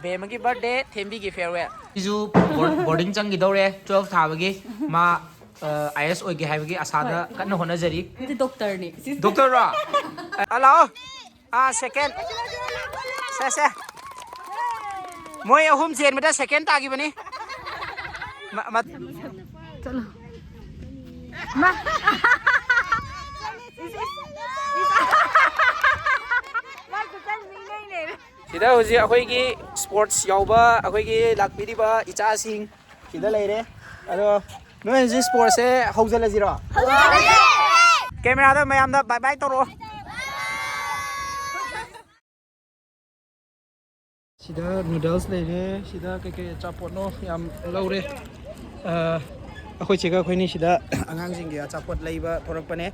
ꯕꯦꯃꯒꯤ birthday ꯊꯦꯝꯕꯤꯒꯤ farewell ꯁꯤꯁꯨ boarding ꯆꯪꯈꯤꯗꯧꯔꯦ 12 ꯊꯥꯕꯒꯤ ꯃꯥ IS ꯑꯣꯏꯒꯦ ꯍꯥꯏꯕꯒꯤ ꯑꯁꯥꯗ ꯀꯟꯅ ꯍꯣꯠꯅꯖꯔꯤ ꯗꯣꯛꯇꯔꯅꯤ ꯗꯣꯛꯇꯔꯔꯣ ꯂꯥꯛꯑꯣ ꯁꯦꯀꯦꯟ ꯁꯦ ꯃꯣꯏ ꯑꯍꯨꯝ ꯆꯦꯟꯕꯗ ꯁꯦꯀꯦꯟ ꯇꯥꯈꯤꯕꯅꯤ चलो मा sida hojik akhoi sports yauba akhoi lakpiriba ichasing sida leire ado noi hojik sports se haujalajiro camera da mayam da bye bye toro sida noodles leire sida keke chapot no yam laure akhoi chega akhoi ni sida angang jing ya chapot leiba thorakpane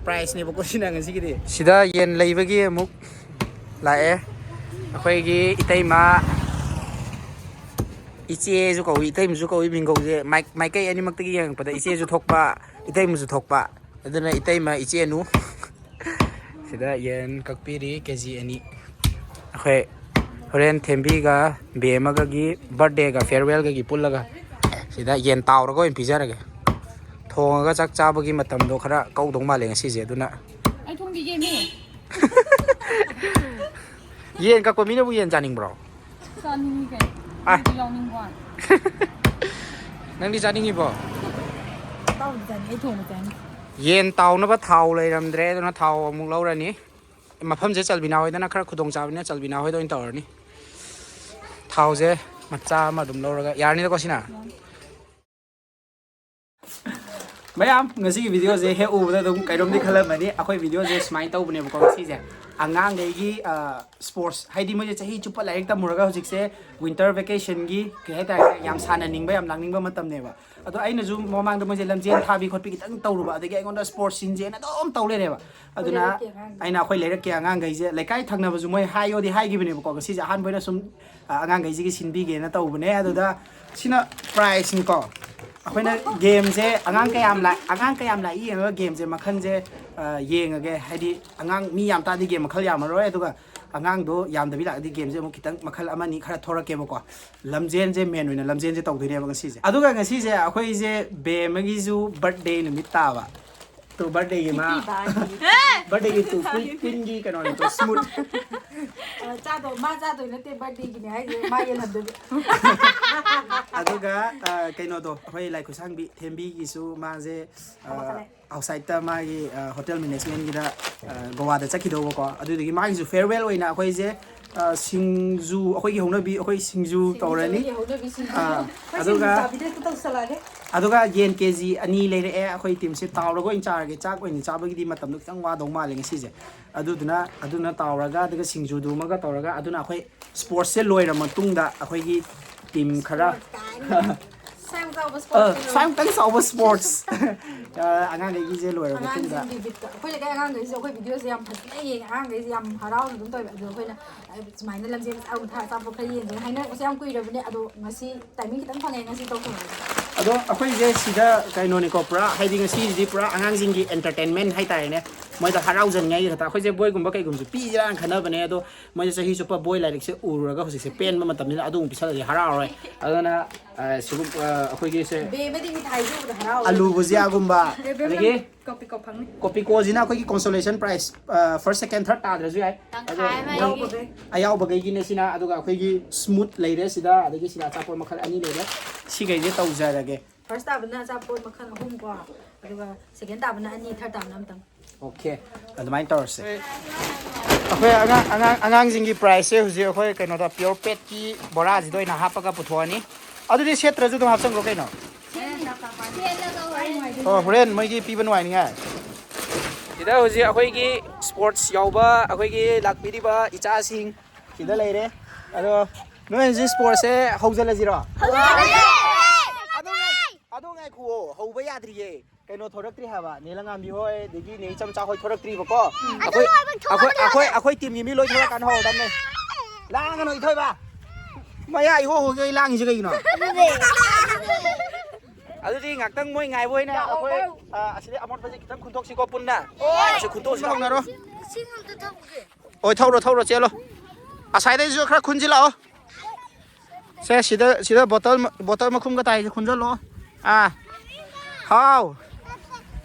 price ne bako sina ngasi gidi sida yen leibagi amuk lae akhoi itaima iche ju ko itaim ju ko bingo je mai kai ani mak tagi yang pada iche ju thokpa itaim ju thokpa aduna itaima iche nu sida yen kakpiri kg ani akhoi horen thembi ga bema ga gi birthday ga farewell ga gi pullaga sida yen tawra go pizarage thonga chak chabagi matam do khara kaudong male ngasi je aduna ai thong bi ge mi yen ka ko mi bu yen janing bro saning ge ai yawning wa nang di janing bo tao jan ai thong jan yen taw na ba thaw leiramdre aduna thaw amuk laurani mafam je chalbina hoidana khara khudong chabina chalbina hoido in tawrani thaw je macha ma dum lauraga yarni da ko sina mayam ngasi gi video je he ubda dum kairom di khalamani akhoi video je smile tawbne ko si je angang gi sports haidi mo je chahi chupa laik ta muraga hojik se winter vacation gi ke heta yam sana ningba yam langning ba matam ne ba ado aina ju momang da mo je lamjen thabi khotpi kitang tawruba adagi aingonda sports sin je na dom tawle re ba aduna aina akhoi lerak ke angang gai je laikai thangna ba ju moi hayo di hai gi bne ko si je han boina sum angang gai ji gi sinbi ge na tawbne aduda sina price ni ko अखोना game से अंगांग कयाम लाई ये game से मखन से येंगे हाइदी अंगांग मी याम तादी game मखल याम रोय अदुगा अंगांग दो याम दबि लादी game से मु खितंग मखल अमानी खरा थोरके बको लमजेन जे मेन ओइना लमजेन जे तौदोने बा ngasi je aduga ngasi je अखोइ जे बेमगी जु बर्थडे निमित तावा तो बर्थडे गे मा बर्थडे गे तो क्वीन गी कनो तो स्मूथ चादो मा चादो नते बर्थडे गी ने हाइ मा ये लद aduga kaino do hoi lai khusang bi thembi gi su ma je outside ta ma gi hotel management gi da goa da chakhi do ko adu gi ma gi su farewell oina akhoi je singju akhoi gi hona bi akhoi singju tawrani aduga yen kg ani leire e akhoi team se tawra go in charge chak oin chaba gi di matam du chang wa dong ma leng si je aduna tawraga aduga singju du ma ga tawraga aduna akhoi sports se loira matung da akhoi gi team khara sang tang sauba sports angang gi je loira matung da khoi le ga angang gi khoi video se yam phat nei angang gi yam harau dum toy ado khoi na smai na lamje au tha sa bo khai yen hai na se yam kui rabne ado ngasi timing kitang phangai ngasi to ko ado akhoi je sida kaino ni ko pra haiding si di pra angang jing gi entertainment hai tai ne moi da harau jan ngai ta akhoi je boy gum ba kai gum ju pi jan khana bane ado moi je sahi chupa boy lai se uraga hosi se pen ma matam ni adu pisal di harau roi adona sigu akhoi ge se be me di mi thai ju da harau alu bujia gum ba lagi copy ko phang ni copy ko jina akhoi gi consolation prize first second third ta dra ju ai ayaw ba gai gi ne sina aduga akhoi gi smooth leire sida adagi sida chapor makhal ani leire si gai je tau jarage first tab na chapor makhal hum ko aduga second tab na ani third tab na amtam okay adumai torse akhoi angang jingi price se huji akhoi kaino da pure pet ki bora ji doina hapaga puthoni adudi setra ju dum hapsang go kaino oh friend mai gi piban wai ni nga ida huji akhoi gi sports yauba akhoi gi lakpiriba icha sing sida leire ado noi ji sports se haujala jiro ado ngai khu hauba yadriye kaino thoraktri haba nelangam bi hoi degi nei chamcha hoi thoraktri bako akhoi team gi mi loi thora kan ho dam ne lang no ithoi ba maya i ho ge lang ji ge no adudi ngaktang moi ngai boi na akhoi asile amot baje kitang khuntok si ko punna se khuntok si hong na ro oi thau ro chelo asai dai jo khara khunji lao เซ่สิเดbottle มาคุมก็ตายคุณจะรอhow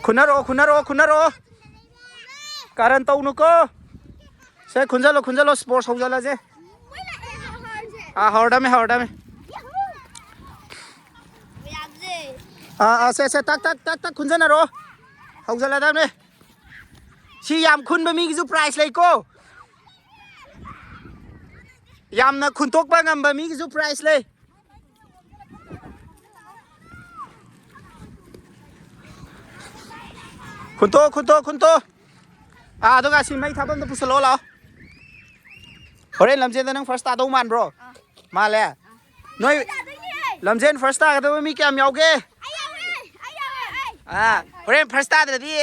คุณน่าโรการันตูนุก็เซ่คุณจะรอสปอร์ตเขาจะละเซ่hard meเซ่ตักคุณจะน่าโรเขาจะละได้ไหมชียามคุณไม่มีกี่price เลยก็ยามนะคุณตกบ้างไม่มีกี่price เลยคุณโตต้องการสิไม่ทับต้องพูดสโลว์แล้วเฮ้ยลำเจนนั่ง first ตาดูมัน bro มาแล้วน้อยลำเจน first ตาก็ต้องมีแกมยาวเก้เฮ้ย first ตาแต่ที่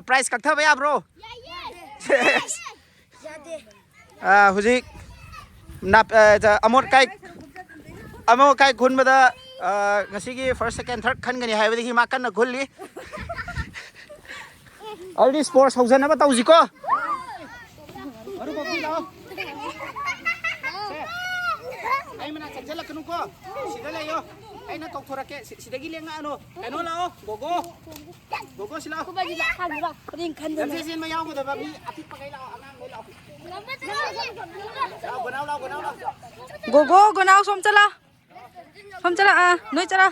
price กักเท่าไหร่ bro หุ่นจินับจะอมดไก่คุณมาได้งั้นสิกี้ first second third ขันกันยังไงวันนี้มากันนะคุณลี่already sports house na ba tao ziko aru ko pila ay mana sajala kanu ko sidala yo ay na tok thora ke sidagi le nga ano lao gogo sila ko ba dila khanura ring khan dala sin ma yaw ko da ba mi atik pa kai lao angang mo lao gogo som chala noi chala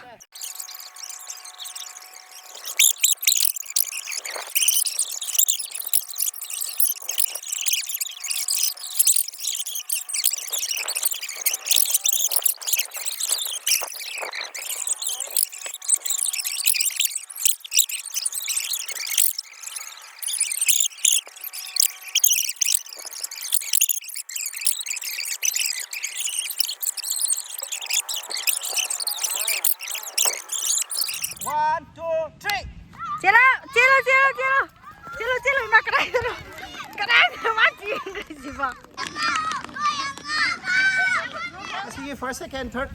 One, two, three. Chelo, nak kerai tu mati siapa? Asi first, second, third.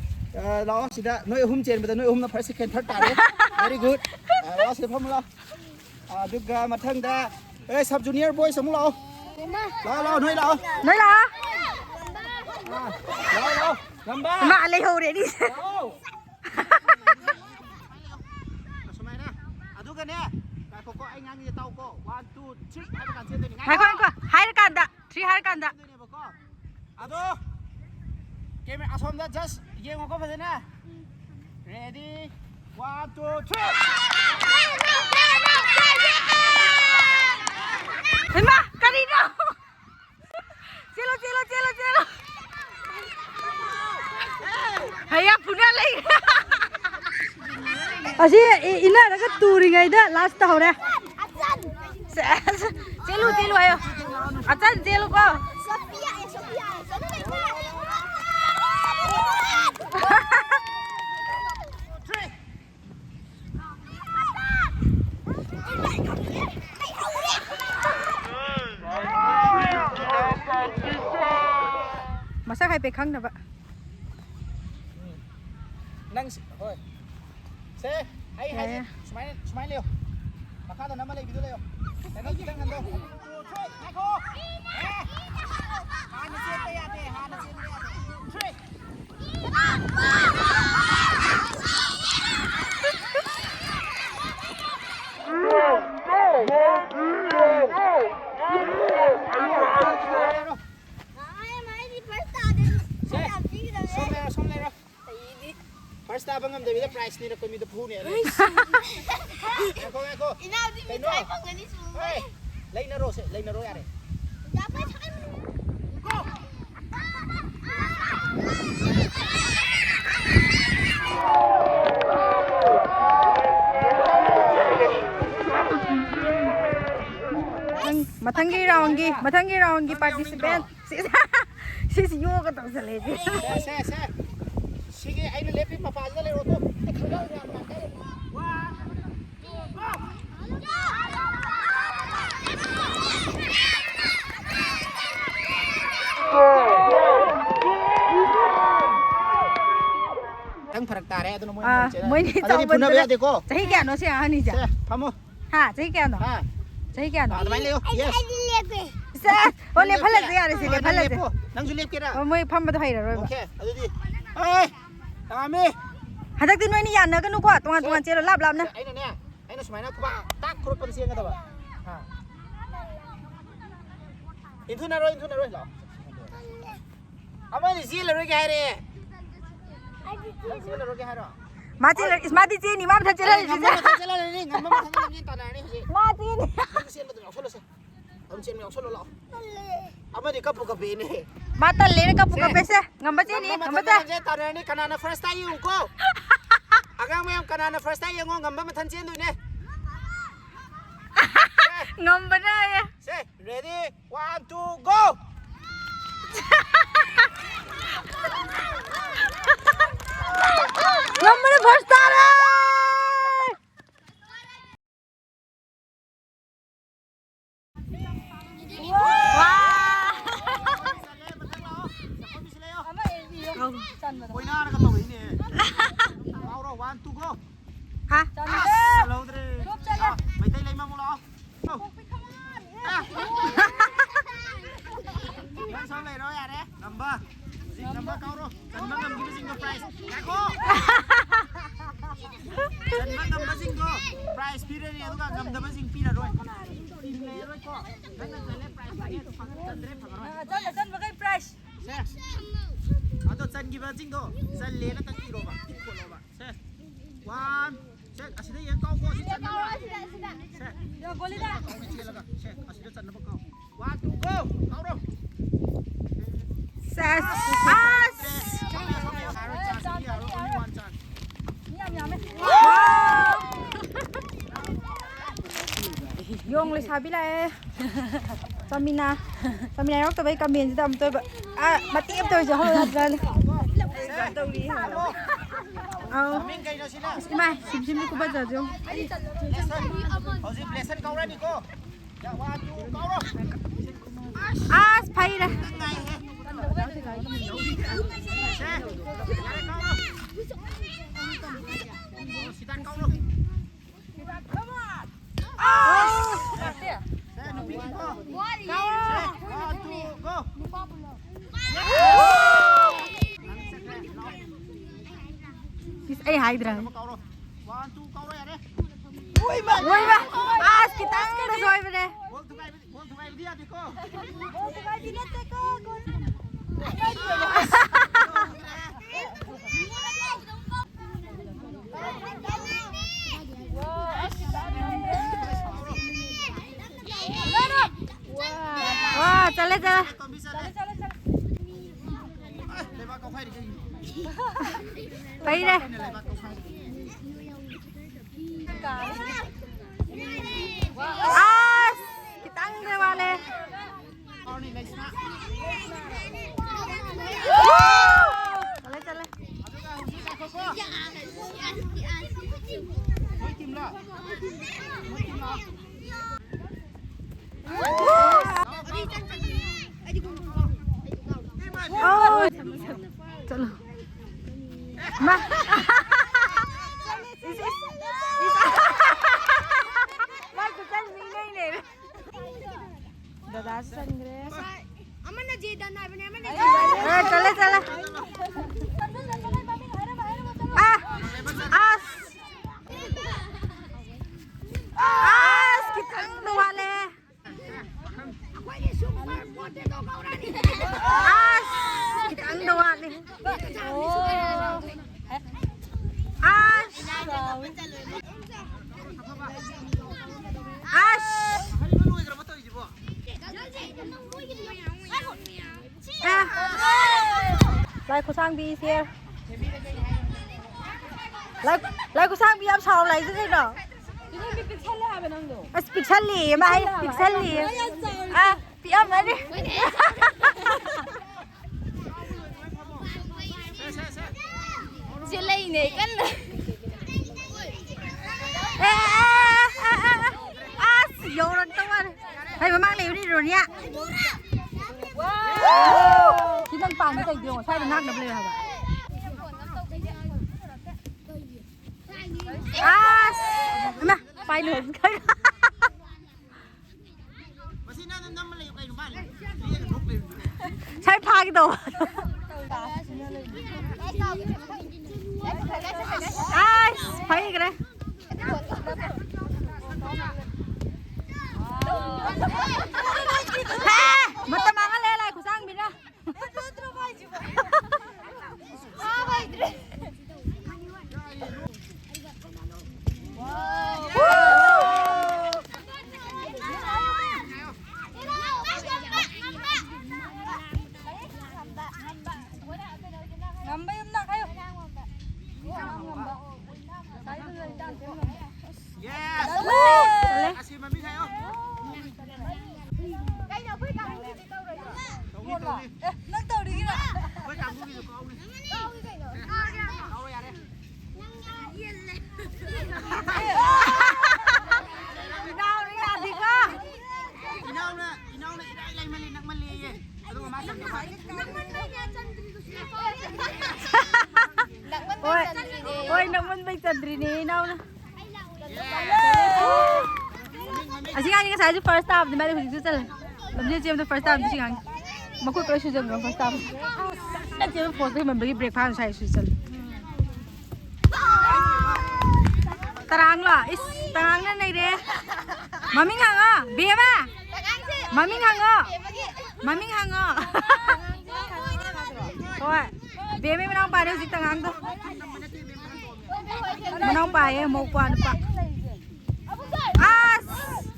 Law sudah, noi chen, betul noi na first, second, third tadi. Very good. Law sudah pun law. Juga matang dah. Sub junior boy semua law. Law, noi law. Lamba. Mak leho ready. Kan ya, kau kok ai ngangi tahu kok. 1, 2, 3, hai kan chen tu ni. Hai kan dah, 3 hai kan dah. Aduh, kamera asom dah just, ye ngoko pasal na. Ready, 1, 2, 3. Hema, Karina. Chelo. Hai ya punya lagi. Asyik ina dekat touring aja last tahun ya. Celu ayo. Acan celu kau. Sophia. Masa hai pekang dah pak. Nang, oi. Se, hai, smile leo. Maka tu nama lagi video leo. Tengok kita ngandung. Hai ko. Hana siapa ya deh, Three. First abang ngam David price ni na kami the pool ni. Ako. Inaw di mi try pang ganis mo. Lay na ro yare. Dapat sa akin. Go. Matanggi round participant. Sis yoga to sa lady. Se. Sige, ay na lepi papasa le roto. Tang farak ta re to mo ni puna be dekho. Sahi kya no se ani ja. Phamo. Ha, sahi kya no. Ha. Sahi kya no. Admai leo. Yes. Se, o le phala se yare se le phala se. Nang ju lep kira. O moi pham ba thai ro. Okay, adudi. เฮ้ยตามมี่ หาจากที่น้อยนี่ยันเนอะกันนุกว่าตรงนั้นเจอแล้วลับๆนะ ไอ้เนี่ยไอ้น่ะสมัยนั้นกูว่าตักครุฑเป็นเสียงกันตัวอินทุนอะไรเหรอเอามาดิซีเลยรู้แกดิซีเลยรู้แกหรอ มาจีนี่มาทันเจเลย งำมาทันเลยนี่งำมาทันเลยตอนไหนนี่สิ มาจีนี่ เสียงมันจะออกชนเลยสิเอาเสียงมันออกชนเลยหรอเอามาดิกับปุกกับบีนี่ มาตันเลยกับปุกกับเปซ่งำมาจีนี่งำมาจ้ะ ตอนนี้ขนาดนั้น first time อยู่กูagang mo yung kanana first time yung ngamba matansin doon eh. งำมาได้อะ Say, ready? 1, 2, go! งำมาได้ first time เลยว้า Boy na nakatawa ini. Mauro 1, 2, go! ฮะ Hello dre. May tay lay mamulo. Yan sao lay ro ya de. Ngamba. Sing ngamba kau ro. Ngamba ngam give sing prize. Kako. Ngamba ngamba sing go. Prize pira ni adu ka ngamba sing pira ro. Tin lay ro ko. Ngamba le prize ni tu phang dre phang ro. Chân vào cái price Se. Ado chan give sing do. San le na tang iro ba. Ko lo ba. Se. 1 Check, asida yan kau ko asida na ba? Check. Yo boleh dah. Kau ni laga. Check, asida chan na ba kau? 1, 2, go. Kau ro. Ses as Yung lấy sao biết lại Samina nó tôi với cầm miền tôi mà tiếp tôi giờ hơi thật ra tôi đi mai sim đi cũng bao giờ chứ phải đây Ay, Hydra. Uy, ba! Kita na soy ba de? Wah, chale. Phải đây. Cái tăng đây vào đây. Chale. Chalo. Ma. Dadah sangre. Aman na jidan na bane aman na. Chale. Kitang duwale. Kitang duwale. Lại cô sang đi xe. Lại cô sang đi em sau lại thế nào? Pixel mà hay pixel bị âm đấy đi. Chị lấy này cân vô lên tông anh. Hay mà mang liều đi rồi nha. Chị đang bàn cái gì điều mà sai được nát đập lên hả bạn? Mà phải được cái. Sai pha cái đồ. phải cái đấy mất tâm ăn lên lại của sang mình đó ôi nông dân bây giờ thì đi đâu nè chị anh cái size first time thì mẹ được chú chân làm gì chị first time chị anh mà cuối cùng chú chân rồi first time đã chị first time mình bị break phang sai chú chân tarang lo is tarang na này đấy mami ngang à bia mà mami ngang à mami ngang à thôi bia mấy ông bà đều dịch tarang thôi mình ông bà em một quan bạc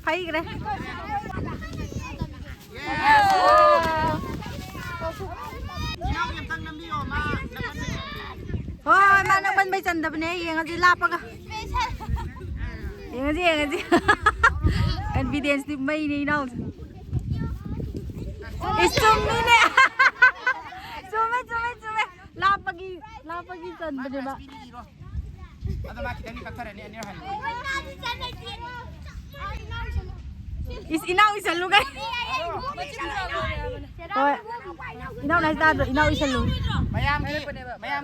thấy cái đấy thôi mà nó bên bây giờ đập này yang gì lap à yang gì evidence di mấy này đâu isum ini cuma lap pagi chân bên đây atau mak kita ni faktor ni ani han is inau isa lu kan thôi inau này ra rồi inau isa lu mayam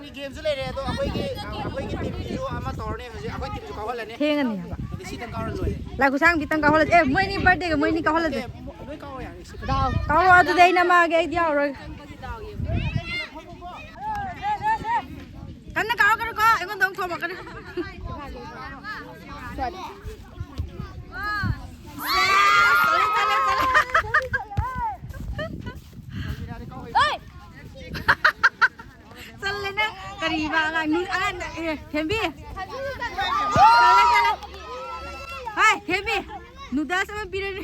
ki game su le re to akoi ki team ki jo ama tor ne hoje akoi team ju ka hol ne theng ani di si tang ka ron loi la ku sang bitang ka hol e moi ni birthday ka moi ni ka hol de loi ka ya dao ka ro tu dei na ma ge diao rồi kan na ka ko engon dong thom ka Selena kariba ngang ni an Hembi Sala hai Hembi nuda sama biran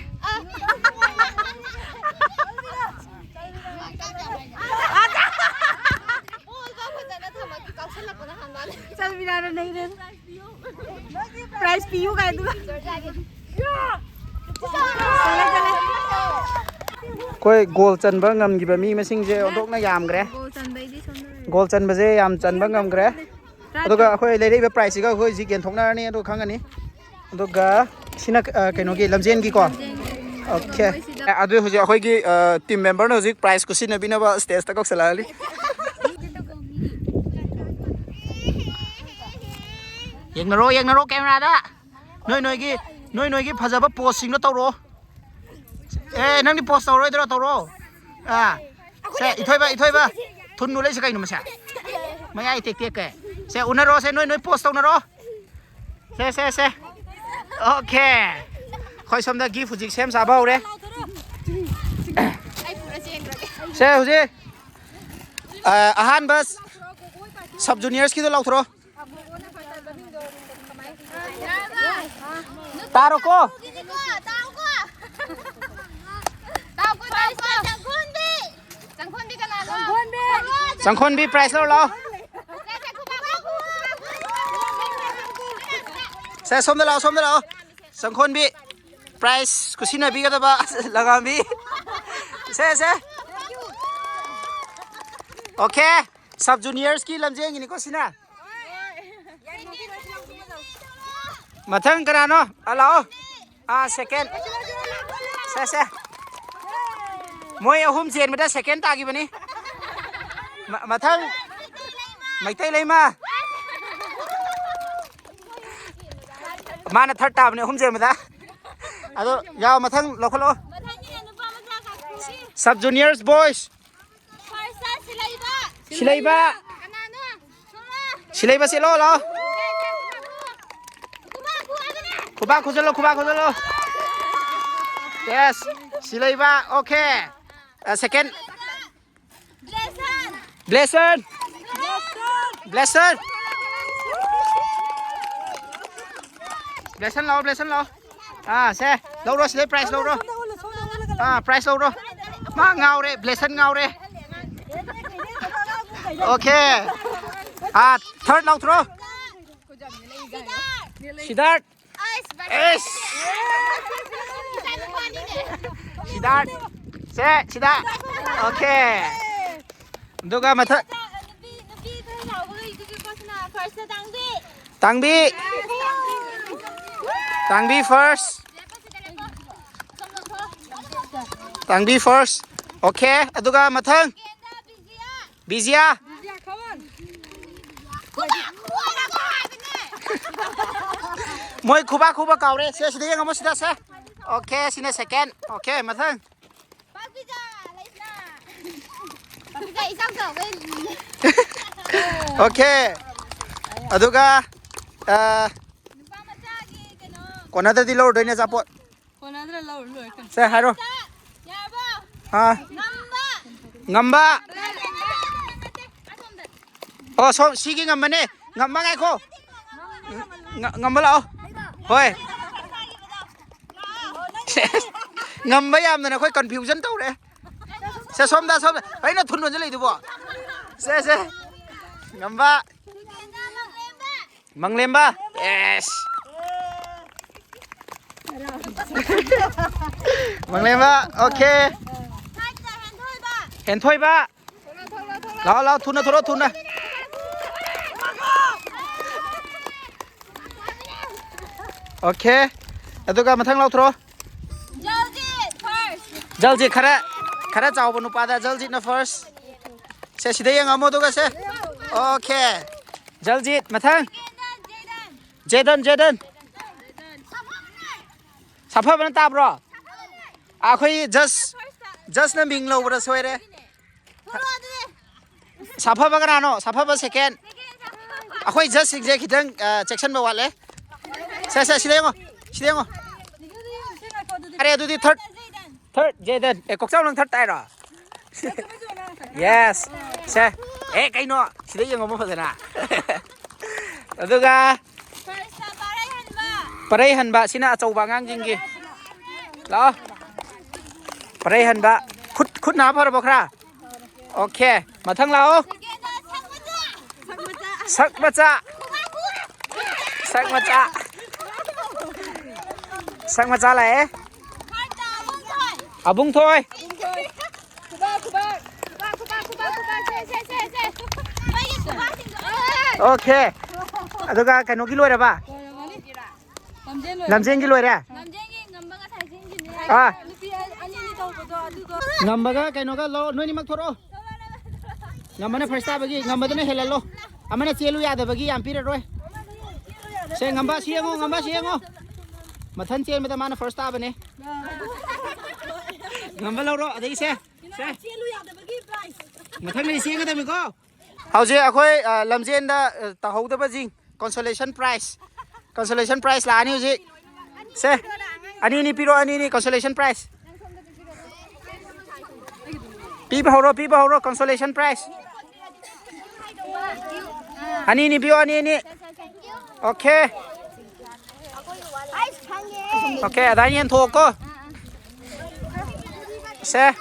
चल बिना नहीं रे price PU का तू चले चले कोई गोल चनबा ngamgiba mi masing je odokna yamgre goal chanba je yam chanba ngamgre aduga khoi leireba price ga khoi ji gen thokna ni adu khangani aduga sina kaino gi lamjen gi ko okay adu hoje khoi gi team member no ji price ko sina binaba stage ta kok salali yang naro camera da noi gi phajaba post sing no tawro nang ni post tawro idra tawro se ithoi ba thun nu lei se kai nu ma sa mai ai tek ke se unaro se noi post tawnaro se okay khoi somda gi fujik sem sa bau re se hoje ahan bas sub juniors ki do lau thro taro ko Sangkhon bi price lo se som da lao Sangkhon bi price kusina bi ga ba laga bi se okay sub juniors ki lamjeng ni ko sina mathang karano alao second se moi ahum jen mata second ta gi bani mathang maitai leima mana third ta bani ahum jen mata ado yao mathang lokholo sub juniors boys silaiba Silay ba silo lo? Kuba khujalo kuba khujalo. Yes. Silay ba? Okay. Second. Blesson. Blesson. Blesson lo. Se. Lâu rồi silay price lâu rồi. Price lâu rồi. Mà ngao đấy, Blesson ngao đấy. Okay. Third lâu throw. Siddharth. Yes. Siddharth. Siddharth. Okay. Duga mà third. Tangbi. Tangbi first. Tangbi first. Okay. Aduga mà thang. Bizia. Moi kuba kau re. Se sida yang sida se. Okay, sini second. Okay, mà thang. Okay. Aduga còn nãy đi lâu rồi nè Zapot. Còn nãy lâu rồi. Say hi rồi. Ngamba. So sige ngamba nè. Ngamba ngay ko. Ngamba lao. Thôi. Ngamba yam nè khoi confusion tau đấy. Se som da. Ấy nó thun luôn lấy được bộ. Se. Ngamba. Manglemba. Yes. Manglemba. Okay. Hẹn thôi ba. Lao thun na. Okay. Aduga mathang lao thro. Jaljit khara chau banu pada Jaljit na first. Se sida yang amo duga se. Okay. Jaljit mathang. Jaden. Sapha bana ta bro. Akhoi just na ming lo bra soi re. Sapha ba kana no? Sapha ba second. Akhoi just exec hitang section ba wale. Se sida yang. Are du di third Jaden. Kok sao lang third tai ro. Yes. Se. Kai no. Sida yang amo phadana. Aduga Paray hanba sina achau bangang jingi. Lao. Paray hanba khut na phar bokra. Okay, mathang lao. Sak macha. Sak macha lai. Abung thôi. Okay. Aduga kano ki loi ra ba? Namjeng ki loi ra? Ngambaga kano ga lo noi ni mak thoro. Ngamana first ta bagi ngambadana helalo. Amana chelu ya da bagi yam pira roi. Se ngamba siengo. Mathan chen mata mana first ta bane. Ngamba lo ro adai se. Chelu ya da bagi price. Mathan ni sienga da mi ko. Hauze akhoi lamjen da ta hauda ba jing consolation prize la ani uji se ani ni piro ani ni consolation prize pi ba horo consolation prize ani ni piro ani ni okay adani en thok ko se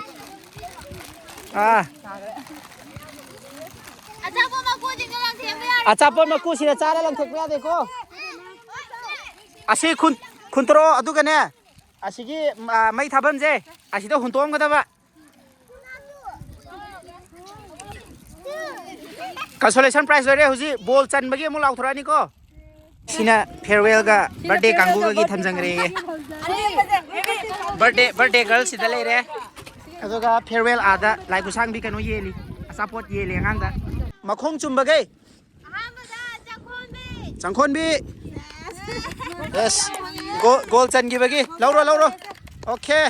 Achapon maku sila cara lang thekya dekho. Asi khuntro aduga ne. Asigi mai thaban je. Asi to huntom gada ba. Consolation prize lore huji ball chan bagi mu lau thorani ko. Sina farewell ga birthday kangu ga gi thamjang re. Birthday girl sida le re. Aduga farewell ada lai busang bi kanu yeli. Support yeli ngang da. Makhong chumbagai. Changkhonbi. Yes. Goal chan gi bagi. Lauro. Okay.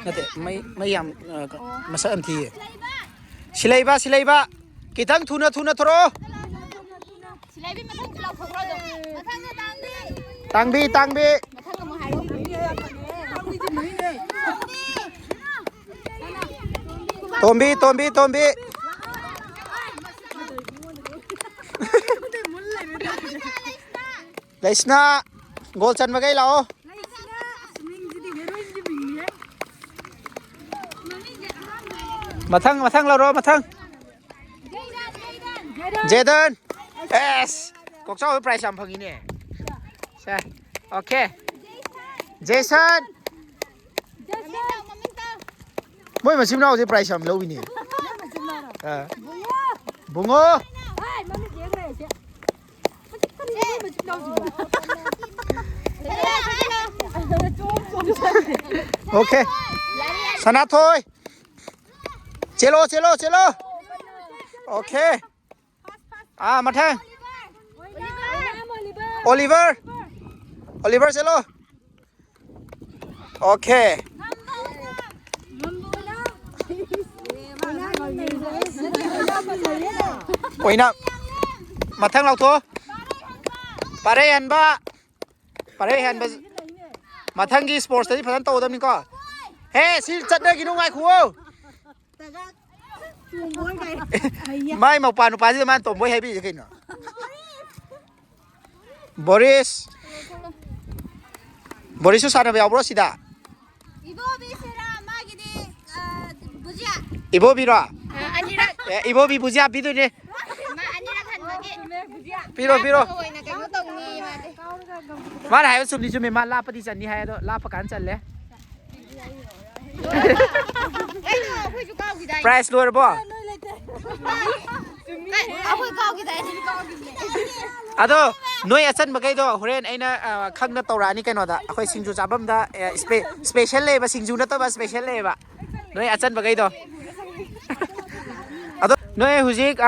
Nate mai yam masa am thi. Silaiba kitang thuna thoro Silabi mathang law phokro do. Mathang na tangbi mathang mo hayo. tombi Laisna goal chan magai lao mathang lao mathang Jaden yes kok chau prize am phangi ne se okay Jason moi mà chim nào thì price am lâu nè bungo okay sana thôi chelo okay mặt thang Oliver chelo okay Oina mathang lau tho pare han ba mathang gi sports tadi phasan to dam ni ko he sil chat na gi nu ngai khu mai mau pa nu pa ji man tom boi hai bi kai no Boris su sana ba bro sida Ibo bi ra Ibo bi bujia bi du ne Piro mà hai sum đi chumi mà la pa đi chân đi hai đó la pa kan chân le price luôn bo ado noi achan ba kai do horen aina khang na tora ni kaino da akhoi singju chabam da special le ba singju na to ba special le ba noi achan ba kai do ado noi hujik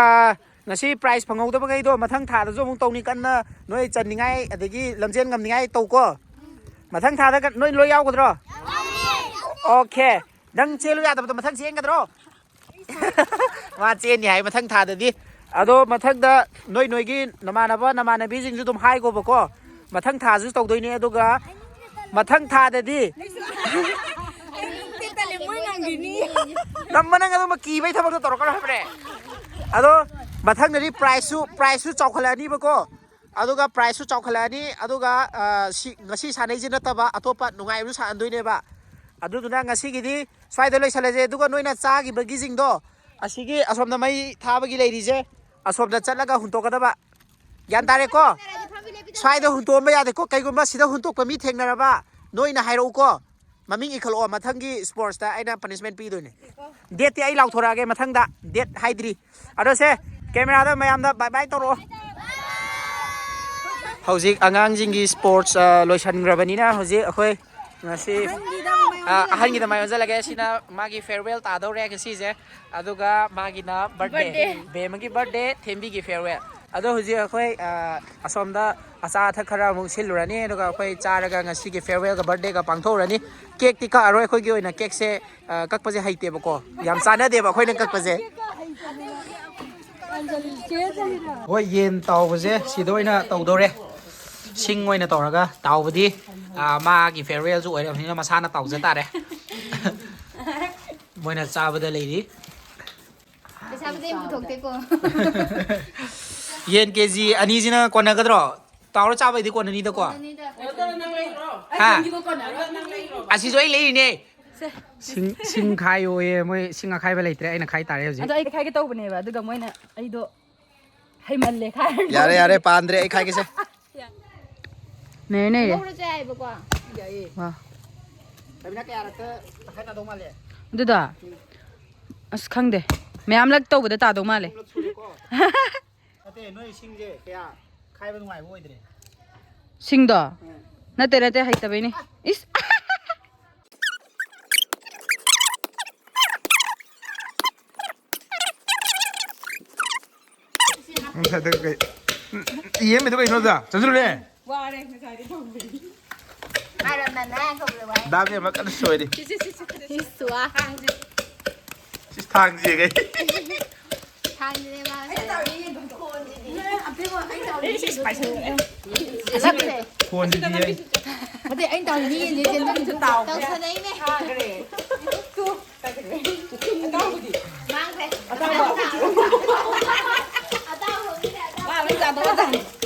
ngasi price phangau da ba kai do mathang tha da zo mong tong ni kan na noi chan ni ngai adagi lamjen ngam ni ngai to ko mathang tha da noi lo yaw ko dro okay dang chelu ya da mathang cheng ka dro ma chen ni hai mathang tha da di ado mathang da noi gi namana bi jing ju dum hai ko ba ko mathang tha ju to doi ni aduga mathang tha da di namana ga ma ki bai thabak to ro ka bre ado mathang da di price su chawkhala ni ba ko aduga price su chawkhala ni aduga ngasi sanai ji na ta ba atopa nungai ru san doi ne ba adu duna ngasi gi di swai da loi sala je aduga noina cha gi ba gi jing do asigi asom na mai tha ba gi lei ri je asom da chatlaga hunto ka da ba yan tare ko swai da hunto ma ya de ko kai gumba sida hunto pa mi thengna ra ba noina hairo ko maming ikhalo mathang gi sports da aina punishment pi do ne date ti ai lau thora ge mathang da date haidri ado se camera da mayam da bye bye toro hojik angang jingi sports loisan grabani na hojik akhoi ngasi ahan gi da mai onjala ge sina magi farewell ta do re ge si je aduga magi na birthday be magi birthday thembi gi farewell ado hojik akhoi asom da acha tha khara mu silurani aduga akhoi charaga ngasi gi farewell ga birthday ga pangthorani cake ti ka aroi akhoi gi oina cake se kakpa je haite ba ko yam chana de ba akhoi na kakpa je Oi yen tàu bजे sido ina tàu do re sing oina tawraga tàu bdi ma gi farewell ju oira ni masana tàu ja tare moina chabada leiri Pesa bde mu thokte ko yen kg ani jina kona gadro tawra chabai di kona ni da ko ha asi joi leiri ne sing khai oye moi singa khai ba leitre aina khai tare hoji ꯑꯗꯣ ꯑꯩ ꯈꯥꯏꯒꯦ ꯇꯧꯕꯅꯦꯕ ꯑꯗꯨꯒ ꯃꯣꯏꯅ ꯑꯩꯗꯣ ꯍꯩꯃꯜꯂꯦ ꯈꯥꯏ yare pandre ai khai ke se ꯅꯦ Phokro chai ba ko. 와 tabina kaya rakta khai na do male ꯑꯗꯨꯗ ꯑꯁ ꯈꯪꯗꯦ ꯃꯌꯥꯝꯂꯛ ꯇꯧꯕꯗ ꯇꯥꯗꯧ ꯃꯥꯜꯂꯦ ate noi sing je kaya khai ba ngai bo oidre ꯁꯤꯡꯗꯣ ꯅꯠꯇꯦ ꯍꯩꯇꯕꯩꯅꯦ ꯏꯁ 이해면 누가 이러다 전술래 Ara na na ko le wai. 다음에 막 까는 소리 Hisua. 시스탕지 이게 ꯈꯥꯡꯗꯦꯅꯦ ꯃꯥ ꯑꯄꯤꯛꯄ ꯑꯩ ꯇꯧꯔꯤ ꯑꯁꯛꯁꯦ ꯐꯣꯟꯁꯤꯗꯤ ꯑꯩ ꯑꯗꯩ ꯑꯩꯅ ꯇꯧꯔꯤ ꯃꯤ ꯌꯦꯟꯁꯦ ꯆꯦꯟꯖꯟꯁꯨ ꯇꯥꯎ ꯇꯧꯁꯟꯅꯩꯅꯦ ꯃꯥꯡꯈ꯭ꯔꯦ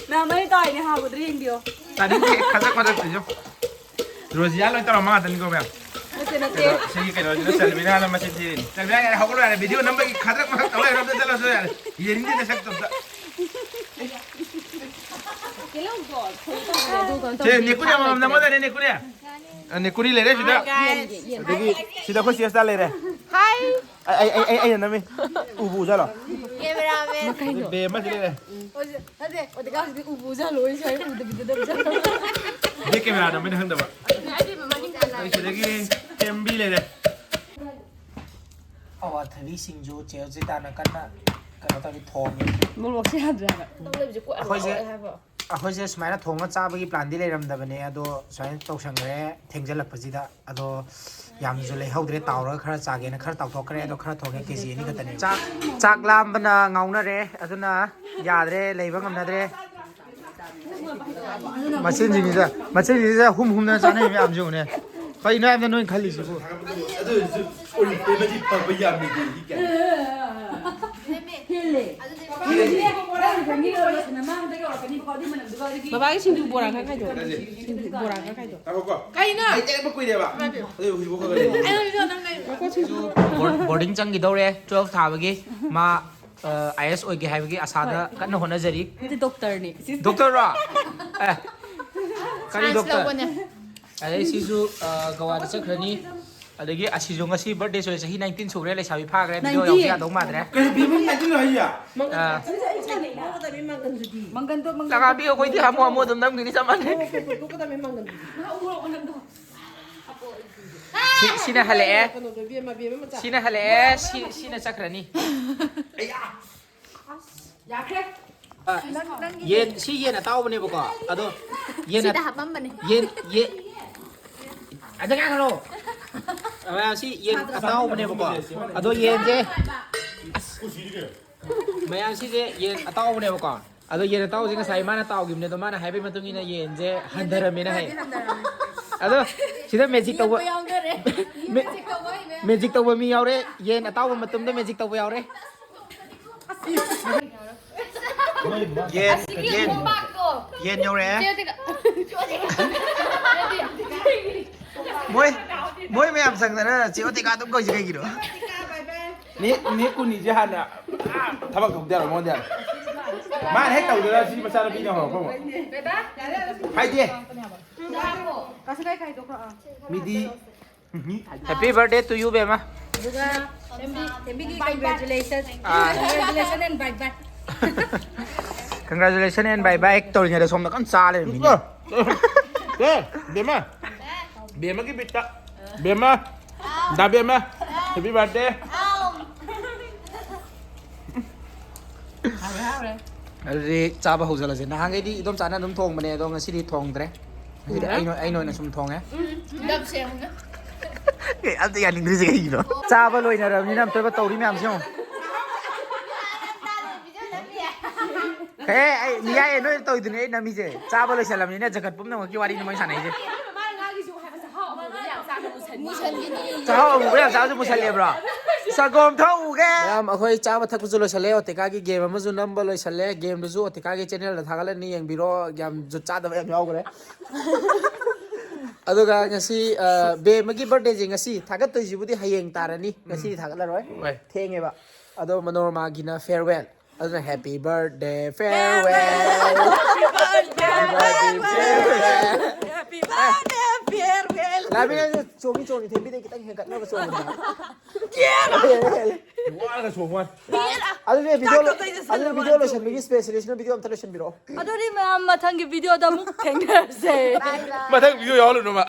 ꯅꯃꯩ ꯇꯥꯏꯅꯦ ꯍꯥꯎꯕꯗ꯭ꯔ ꯌꯦꯡꯕꯤꯌꯣ ꯇꯥꯅꯤꯡꯗꯦ ꯈꯖꯛ ꯈꯖꯛꯇꯤꯁꯨ ꯔꯣꯖꯤꯌꯥ ꯂꯣꯏ ꯇꯧꯔ ꯃꯥꯗꯅꯤꯀꯣ ꯃꯌꯥꯝ ꯅꯠꯇꯦ ꯅꯠꯇꯦ ꯁꯤꯒꯤ ꯀꯩꯅꯣꯁꯤꯅ ꯆꯜꯕꯤꯅꯥꯅ ꯃꯁꯤ ꯊꯤꯔꯤꯅꯤ ꯆꯜꯕꯤꯅꯥ ꯌꯥꯔꯦ ꯍꯧꯒꯠꯂꯣ ꯌꯥꯔꯦ ꯚꯤꯗꯤꯑꯣ ꯅꯝꯕꯒꯤ ꯈꯗ꯭ꯔꯛ ꯃꯈꯛ ꯇꯧ ꯂꯩꯔꯝꯗ ꯆꯠꯂꯁꯨ ꯌꯥꯔꯦ ꯌꯦꯡꯅꯤꯡꯗꯦ ꯁꯛꯇ ꯁꯦ ꯅꯦꯀꯨꯅꯤ ꯑꯃꯃꯝ ꯅꯝꯃꯗꯅꯦ ꯅꯦꯀꯨꯅꯤ ꯅꯦꯀꯨꯅꯤ ꯂꯩꯔꯦ ꯁꯤꯗ ꯑꯗꯒꯤ ꯁꯤꯗ ꯑꯩꯈꯣꯏ ꯆꯦꯁꯇꯥ ꯂꯩꯔꯦ ꯍꯥꯏ ꯑꯩꯅ ꯅꯝꯃꯤ ꯎꯕꯨ ꯎꯖꯥꯠꯂꯣ ꯀꯦꯃꯦꯔꯥꯃꯦꯟ ꯕꯦ ꯑꯃꯁꯤ ꯂꯩꯔꯦ ꯅꯠꯇꯦ ꯑꯣꯗꯤꯀꯥ ꯍꯧꯖꯤꯛꯇꯤ ꯎꯕꯨ ꯆꯠꯂꯣꯏ ꯁ꯭ꯋꯥꯏ ꯎꯗꯕꯤꯗ ꯕꯦ ꯀꯦꯃꯦꯔꯥ ꯅꯝꯕꯩꯅ ꯈꯪꯗꯕ ꯑꯩ ꯁꯤꯗꯒꯤ ꯑꯦꯝꯕꯤ ꯂꯩꯔꯦ ꯑꯋꯥꯊꯕꯤꯁꯤꯡꯁꯨ ꯆꯦ ꯍꯧꯖꯤꯛꯇꯥꯅ ꯀꯟꯅ ꯀꯩꯅꯣ ꯇꯧꯔꯤ ꯊꯣꯡꯉꯤ ꯃꯣꯔꯣꯛꯁꯦ ꯌꯥꯗ꯭ꯔꯦ ꯍꯥꯏꯕ ꯑꯩꯈꯣꯏꯁꯦ ꯁꯨꯃꯥꯏꯅ ꯊꯣꯡꯉ ꯆꯥꯕꯒꯤ ꯄ꯭ꯂꯥꯟꯗꯤ ꯂꯩꯔꯝꯗꯕꯅꯦ ꯑꯗꯣ ꯁꯨꯃꯥꯏꯅ ꯇꯧꯁꯟꯈ꯭ꯔꯦ ꯊꯦꯡꯖꯤꯜꯂꯛꯄꯁꯤꯗ ꯑꯗꯣ ꯌꯥꯝꯅꯁꯨ ꯂꯩꯍꯧꯗ꯭रे ꯇꯥꯎꯔꯒ ꯈꯔ ꯆꯥꯒꯦꯅꯈꯔ ꯇꯥꯎꯊꯣꯛꯈ꯭रे ꯑꯗꯣꯈꯔ ꯊꯣꯡꯉꯦ ꯀꯦꯖꯤ 2 ꯈꯛꯇꯅꯦ ꯆꯥꯛ ꯂꯥꯝꯕꯅ ꯉꯥꯎꯅꯔꯦ ꯑꯗꯨꯅ ꯌꯥꯗ꯭रे ꯂꯩꯕ ꯉꯝꯅꯗ꯭रे ꯃꯆꯤꯟꯁꯤꯡꯁꯤꯗ ꯍꯨꯝꯗꯅ ꯆꯥꯅꯩ ꯃꯌꯥꯝꯁꯤ ꯎꯅꯦ ꯀꯩꯅꯣ ꯍꯥꯏꯕꯗ ꯅꯣꯏ ꯈꯜꯂꯤꯁꯤꯕꯨ 바바이 신주 뭐라 가까이죠? 신주 뭐라 가까이죠? ꯀꯩꯅꯣ ꯑꯩ ꯇꯦꯛꯄ ꯀꯨꯏꯔꯦꯕ ꯑꯗꯨ ꯍꯧꯖꯤꯛꯐꯥꯎ ꯈꯔ ꯂꯩ ꯕꯣꯔꯗꯤꯡ ꯆꯪꯈꯤꯗꯧꯔꯦ 12 ꯊꯥꯕꯒꯤ ꯃꯥ IS ꯑꯣꯏꯒꯦ ꯍꯥꯏꯕꯒꯤ ꯑꯁꯥꯗ ꯀꯟꯅ ꯍꯣꯠꯅꯖꯔꯤ 독터니. ꯗꯣꯛꯇꯔꯔꯣ ꯑꯦ ꯀꯔꯤ ꯁꯥꯏꯟꯁ ꯗꯣꯛꯇꯔ ꯂꯧꯕꯅꯦ ꯑꯗꯩ ꯁꯤꯁꯨ ꯒꯋꯥꯗ ꯆꯠꯈ꯭ꯔꯅꯤ ꯑꯗꯒꯤ ꯑꯁꯤꯁꯨ ꯉꯁꯤ ꯕꯔꯊꯗꯦ ꯁꯣꯏ ꯆꯍꯤ 19 ꯁꯨꯈ꯭ꯔꯦ ꯂꯩꯁꯥꯕꯤ ꯐꯥꯈ꯭ꯔꯦ ꯚꯤꯗꯤꯑꯣ ꯌꯥꯎꯕ ꯌꯥꯗꯧ 마ꯗ꯭रे ꯀꯩ ꯕꯤꯃ ꯅꯥꯏꯇꯤꯟ ꯍꯥꯏꯌꯥ ꯃꯪꯒꯟꯗꯣ ꯂꯒꯥꯕꯤ ꯑꯩꯈꯣꯏꯗꯤ ꯍꯥꯃꯨ ꯑꯗꯨꯝ ꯅꯝꯒꯤꯅꯤ ꯆꯞ ꯃꯥꯟꯅꯩ sina hale sina hale sina chakrani yen si yen atawbane bako ado yen ꯁꯤꯗ ꯍꯥꯞꯄꯝꯕꯅꯦ yen ada nga kalo si yen atawbane bako ado yen je mayam si je yen atawbane bako ado yen ataw je ngasai mana tawgimne do mana haibai matungina yen je handaramena hai ado sida magic tawa magic tawa mi yaure yen atawa matumda magic tawa yaure yen yaure moi mayam sangdana cheotika dum ko jigai giro ꯅꯦ ꯀꯨꯅꯤꯁꯦ ꯍꯥꯟꯅ ꯊꯕꯛ ꯇꯧꯗꯦꯔꯣ Monday ꯃꯥꯅ ꯍꯦꯛ ꯇꯧꯗꯔ ꯁꯤ ꯃꯆꯥꯅꯨꯄꯤꯅ ꯍꯧꯔꯛꯄ ꯍꯥꯏꯗꯦ ꯃꯤꯗꯤ happy birthday to you bema ꯑꯗꯨꯒ ꯇꯦꯝꯕꯤꯒꯤ congratulations and bye bye congratulations and bye bye ꯇꯧꯔꯤꯉꯩꯗ ꯁꯣꯝꯗ ꯀꯟꯅ ꯆꯥꯂꯦ ꯃꯤꯅ ꯕꯦꯃ ꯕꯦꯃꯒꯤ ꯕꯤꯠꯇ ꯕꯦꯃ ꯗꯥ ꯕꯦꯃ ꯍꯦꯄꯤ ꯕꯥꯔꯊꯗꯦ ꯑꯗꯨꯗꯤ ꯆꯥꯕ ꯍꯧꯖꯤꯜꯂꯁꯦ ꯅꯍꯥꯟꯒꯩꯗꯤ 이놈 ꯆꯥꯅ ꯑꯗꯨꯝ ꯊꯣꯡꯕꯅꯦ ꯑꯗꯣ ꯉꯁꯤꯗꯤ ꯊꯣꯡꯗ꯭ꯔꯦ ꯉꯁꯤꯗꯤ ꯑꯩꯅ ꯑꯣꯏꯅ ꯁꯨꯝ ꯊꯣꯡꯉꯦ ꯗꯞ ꯁꯦꯝꯃꯒ ꯑꯝꯇ ꯌꯥꯅꯤꯡꯗ꯭ꯔꯤꯁꯦ ꯀꯩꯒꯤꯅꯣ ꯆꯥꯕ ꯂꯣꯏꯅꯔꯕꯅꯤꯅ ꯑꯝꯇꯕ ꯇꯧꯔꯤ ꯃꯌꯥꯝꯁꯦ ꯌꯦꯡꯉꯣ ꯑꯩ ꯌꯥꯏꯌꯦ ꯅꯣꯏ ꯇꯧꯏꯗꯨꯅꯦ ꯑꯩ ꯅꯝꯃꯤꯁꯦ ꯆꯥꯕ ꯂꯣꯏꯁꯜꯂꯕꯅꯤꯅ ꯖꯒꯠ ꯄꯨꯝꯅꯃꯛꯀꯤ ꯋꯥꯔꯤꯅꯤ ꯃꯣꯏ ꯁꯥꯟꯅꯩꯁꯦ ꯆꯥꯍꯥꯎ ꯑꯃꯨꯕ ꯌꯥꯝ ꯆꯥꯕꯁꯨ ꯃꯨꯁꯜꯂꯦꯕ꯭ꯔꯣ ꯁꯒꯣꯝ ꯊꯛꯎꯒꯦ ꯃꯌꯥꯝ ꯑꯩꯈꯣꯏ ꯆꯥꯕ ꯊꯛꯄꯁꯨ ꯂꯣꯏꯁꯜꯂꯦ ꯑꯣꯇꯤꯀꯥꯒꯤ ꯒꯦꯝ ꯑꯃꯁꯨ ꯅꯝꯕ ꯂꯣꯏꯁꯜꯂꯦ ꯒꯦꯝꯗꯨꯁꯨ ꯑꯣꯇꯤꯀꯥꯒꯤ ꯆꯦꯅꯦꯜꯗ ꯊꯥꯒꯠꯂꯅꯤ ꯌꯦꯡꯕꯤꯔꯣ ꯌꯥꯝ ꯖꯨꯠ ꯆꯥꯗꯕ ꯌꯥꯝ ꯌꯥꯎꯈ꯭रे ꯑꯗꯨꯒ ꯉꯁꯤ ꯕꯦꯃꯒꯤ ꯕꯔꯊꯗꯦꯁꯦꯉꯁꯤ ꯊꯥꯒꯠꯇꯣꯏꯁꯤꯕꯨꯗꯤ ꯍꯌꯦꯡ ꯇꯥꯔꯅꯤ ꯉꯁꯤꯗꯤ ꯊꯥꯒꯠꯂꯔꯣꯏ ꯊꯦꯡꯉꯦꯕ ꯑꯗꯣ ꯃꯅꯣꯔꯃꯥꯒꯤꯅ ꯐꯦꯌꯔꯋꯦꯜ ꯑꯗꯨꯅ ꯍꯦꯄꯤ ꯕꯔꯊꯗꯦ ꯐꯦꯌꯔꯋꯦꯜ 라비는 조기 데뷔대 기타 해가 나가 조기 와가 소원 아들 비디오로 션비기 스페셜리스트 비디오 엄청 션비로 아들이 마음 마탕기 비디오다 묵 댕겨세. 마당 비디오 야올로 놈아